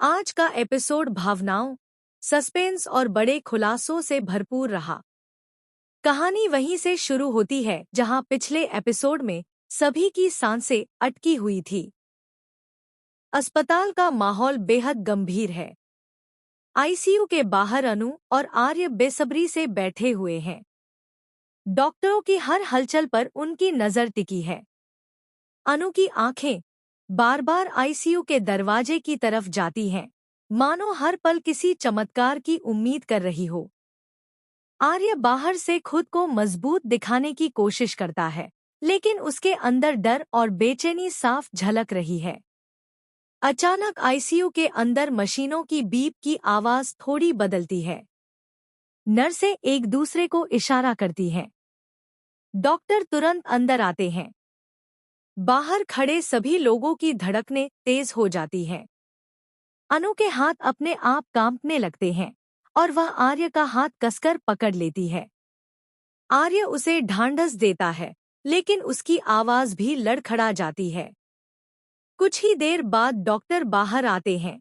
आज का एपिसोड भावनाओं, सस्पेंस और बड़े खुलासों से भरपूर रहा। कहानी वहीं से शुरू होती है जहां पिछले एपिसोड में सभी की सांसें अटकी हुई थी। अस्पताल का माहौल बेहद गंभीर है। आईसीयू के बाहर अनु और आर्य बेसब्री से बैठे हुए हैं। डॉक्टरों की हर हलचल पर उनकी नजर टिकी है। अनु की आंखें बार बार आईसीयू के दरवाजे की तरफ जाती हैं, मानो हर पल किसी चमत्कार की उम्मीद कर रही हो। आर्य बाहर से खुद को मजबूत दिखाने की कोशिश करता है, लेकिन उसके अंदर डर और बेचैनी साफ झलक रही है। अचानक आईसीयू के अंदर मशीनों की बीप की आवाज थोड़ी बदलती है। नर्सें एक दूसरे को इशारा करती हैं। डॉक्टर तुरंत अंदर आते हैं। बाहर खड़े सभी लोगों की धड़कनें तेज हो जाती हैं। अनु के हाथ अपने आप कांपने लगते हैं और वह आर्य का हाथ कसकर पकड़ लेती है। आर्य उसे ढांढस देता है, लेकिन उसकी आवाज भी लड़खड़ा जाती है। कुछ ही देर बाद डॉक्टर बाहर आते हैं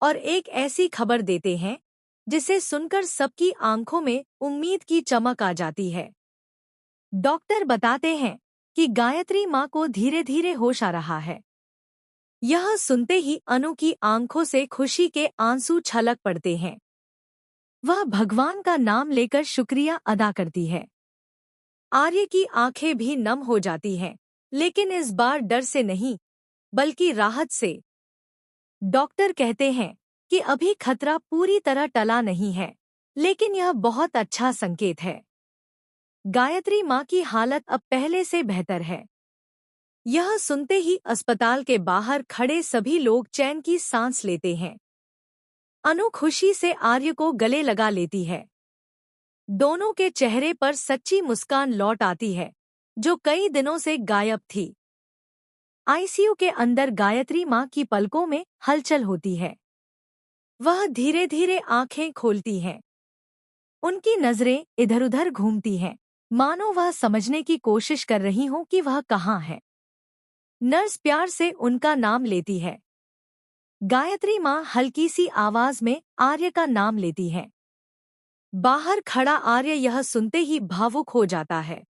और एक ऐसी खबर देते हैं जिसे सुनकर सबकी आंखों में उम्मीद की चमक आ जाती है। डॉक्टर बताते हैं कि गायत्री माँ को धीरे धीरे होश आ रहा है। यह सुनते ही अनु की आंखों से खुशी के आंसू छलक पड़ते हैं। वह भगवान का नाम लेकर शुक्रिया अदा करती है। आर्य की आंखें भी नम हो जाती हैं, लेकिन इस बार डर से नहीं, बल्कि राहत से। डॉक्टर कहते हैं कि अभी खतरा पूरी तरह टला नहीं है, लेकिन यह बहुत अच्छा संकेत है। गायत्री माँ की हालत अब पहले से बेहतर है। यह सुनते ही अस्पताल के बाहर खड़े सभी लोग चैन की सांस लेते हैं। अनु खुशी से आर्य को गले लगा लेती है। दोनों के चेहरे पर सच्ची मुस्कान लौट आती है, जो कई दिनों से गायब थी। आईसीयू के अंदर गायत्री माँ की पलकों में हलचल होती है। वह धीरे धीरे आंखें खोलती हैं। उनकी नजरें इधर-उधर घूमती हैं, मानो वह समझने की कोशिश कर रही हों कि वह कहाँ है। नर्स प्यार से उनका नाम लेती है। गायत्री माँ हल्की सी आवाज में आर्य का नाम लेती है। बाहर खड़ा आर्य यह सुनते ही भावुक हो जाता है।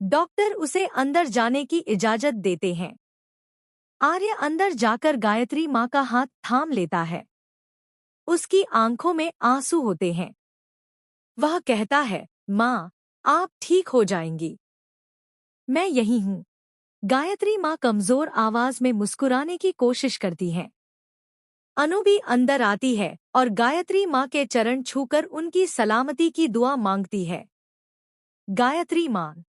डॉक्टर उसे अंदर जाने की इजाजत देते हैं। आर्य अंदर जाकर गायत्री माँ का हाथ थाम लेता है। उसकी आंखों में आंसू होते हैं। वह कहता है, माँ, आप ठीक हो जाएंगी। मैं यही हूँ। गायत्री माँ कमजोर आवाज में मुस्कुराने की कोशिश करती हैं। अनु भी अंदर आती है और गायत्री माँ के चरण छूकर उनकी सलामती की दुआ मांगती है। गायत्री माँ